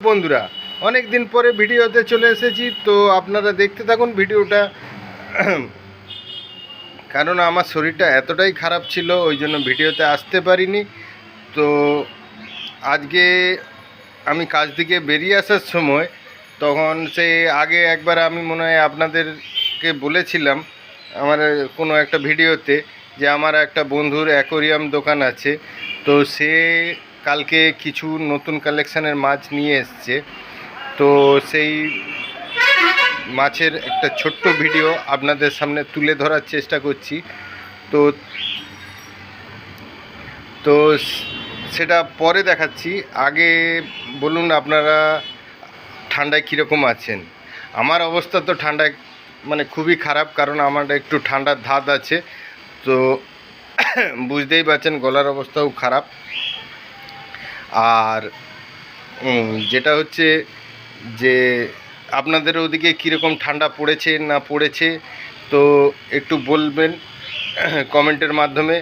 বন্ধুরা, অনেক দিন পরে ভিডিওতে চলে এসেছি। তো আপনারা দেখতে থাকুন ভিডিওটা। কারণ আমার শরীরটা এতটাই খারাপ ছিল, ওই জন্য ভিডিওতে আসতে পারিনি। তো আজকে আমি কাজ থেকে বেরিয়ে আসার সময়, তখন সে আগে একবার আমি মনে হয় আপনাদেরকে বলেছিলাম আমার কোনো একটা ভিডিওতে, যে আমার একটা বন্ধুর অ্যাকোরিয়াম দোকান আছে। তো সে কালকে কিছু নতুন কালেকশানের মাছ নিয়ে এসছে। তো সেই মাছের একটা ছোট্ট ভিডিও আপনাদের সামনে তুলে ধরার চেষ্টা করছি। তো তো সেটা পরে দেখাচ্ছি। আগে বলুন আপনারা ঠান্ডায় কীরকম আছেন। আমার অবস্থা তো ঠান্ডায় মানে খুবই খারাপ, কারণ আমার একটু ঠান্ডার ধাত আছে। তো বুঝতেই পারছেন গলার অবস্থাও খারাপ। আর যেটা হচ্ছে যে আপনাদের ওদিকে কীরকম ঠান্ডা পড়েছে না পড়েছে, তো একটু বলবেন কমেন্টের মাধ্যমে।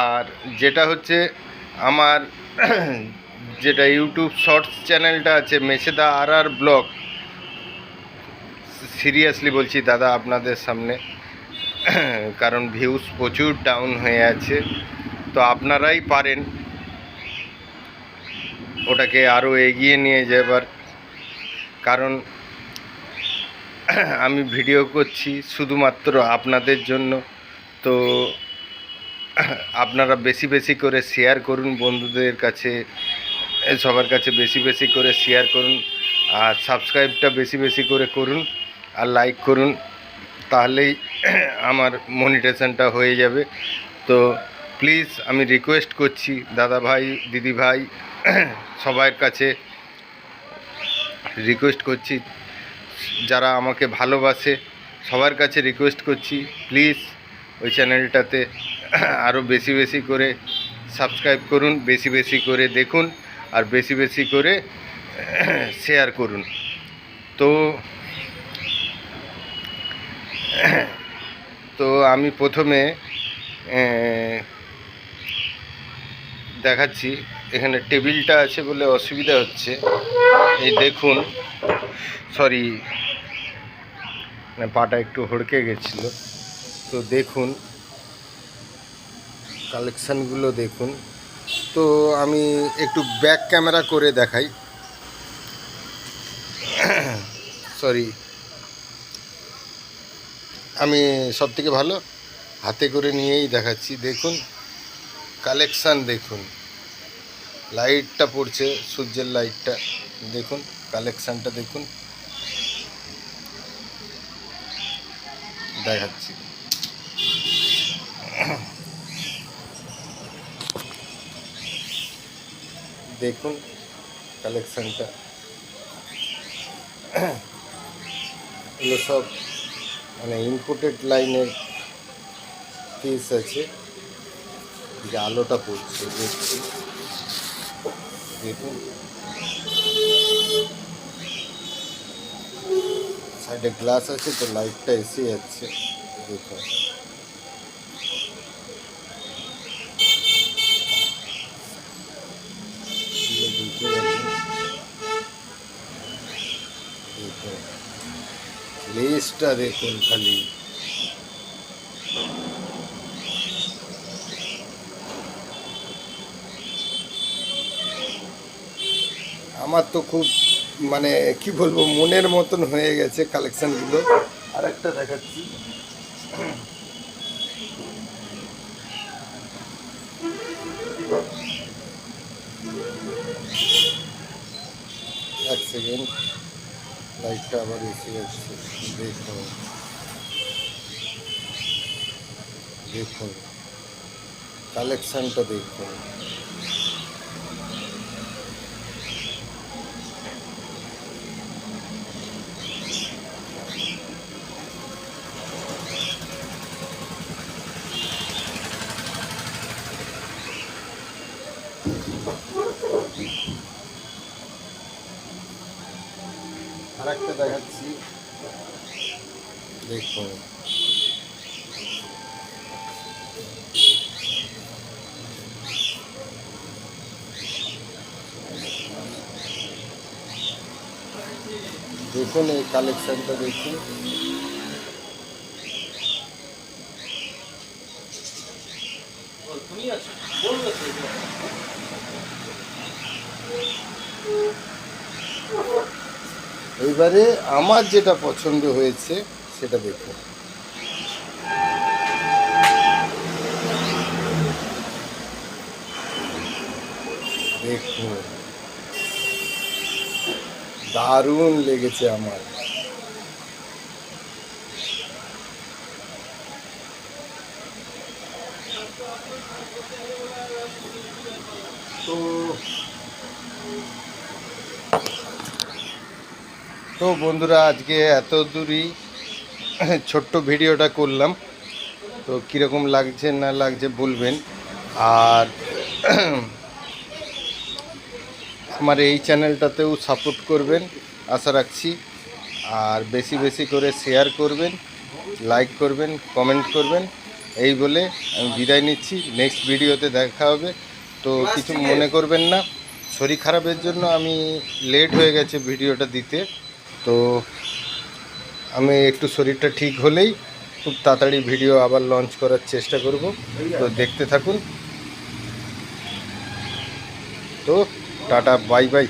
আর যেটা হচ্ছে আমার যেটা ইউটিউব শর্টস চ্যানেলটা আছে, মেছেদা আর ব্লগ, সিরিয়াসলি বলছি দাদা আপনাদের সামনে, কারণ ভিউজ প্রচুর ডাউন হয়ে আছে। তো আপনারাই পারেন ওটাকে আরও এগিয়ে নিয়ে যাবার, কারণ আমি ভিডিও করছি শুধুমাত্র আপনাদের জন্য। তো আপনারা বেশি বেশি করে শেয়ার করুন বন্ধুদের কাছে, সবার কাছে বেশি বেশি করে শেয়ার করুন। আর সাবস্ক্রাইবটা বেশি বেশি করে করুন, আর লাইক করুন, তাহলেই আমার মনিটাইজেশনটা হয়ে যাবে। তো প্লিজ আমি রিকোয়েস্ট করছি দাদা ভাই, দিদি ভাই, সবার কাছে রিকোয়েস্ট করছি, যারা আমাকে ভালোবাসে সবার কাছে রিকোয়েস্ট করছি, প্লিজ ওই চ্যানেলটাতে আরও বেশি বেশি করে সাবস্ক্রাইব করুন, বেশি বেশি করে দেখুন, আর বেশি বেশি করে শেয়ার করুন। তো তো আমি প্রথমে দেখাচ্ছি। এখানে টেবিলটা আছে বলে অসুবিধা হচ্ছে, এই দেখুন। সরি, পাটা একটু হড়কে গেছিলো। তো দেখুন কালেকশানগুলো দেখুন। তো আমি একটু ব্যাক ক্যামেরা করে দেখাই। সরি, আমি সবথেকে ভালো হাতে করে নিয়েই দেখাচ্ছি। দেখুন কালেকশান, দেখুন লাইটটা পড়ছে, সূর্যের লাইটটা, দেখুন কালেকশানটা দেখুন, দেখাচ্ছি। দেখুন কালেকশানটা, এগুলো সব মানে ইম্পোর্টেড লাইনের পিস আছে। যে আলোটা পড়ছে দেখছি, দেখুন সাইডে গ্লাস আছে, তো লাইটটা এসে যাচ্ছে, দেখুন। লেজটা দেখুন খালি, আমার তো খুব মানে কি বলবো, মনের মতন হয়ে গেছে কালেকশানগুলো। আর একটা দেখাচ্ছি, এক সেকেন্ড, লাইটটা আবার এসে যাচ্ছে, দেখুন দেখুন কালেকশানটা দেখুন। আর একটা দেখাচ্ছি, দেখুন দেখুন এই কালেকশনটা দেখুন। এইবারে আমার যেটা পছন্দ হয়েছে সেটা দেখুন। দেখুন দারুণ লেগেছে আমার। তো বন্ধুরা আজকে এত দূরই ছোট্ট ভিডিওটা করলাম। তো কীরকম লাগছে না লাগছে বলবেন। আর আমার এই চ্যানেলটাতেও সাপোর্ট করবেন আশা রাখছি। আর বেশি বেশি করে শেয়ার করবেন, লাইক করবেন, কমেন্ট করবেন। এই বলে আমি বিদায় নিচ্ছি। নেক্সট ভিডিওতে দেখা হবে। তো কিছু মনে করবেন না, শরীর খারাপের জন্য আমি লেট হয়ে গেছে ভিডিওটা দিতে। তো আমি একটু শরীরটা ঠিক হলেই খুব তাড়াতাড়ি ভিডিও আবার লঞ্চ করার চেষ্টা করব। তো দেখতে থাকুন। তো টাটা, বাই বাই।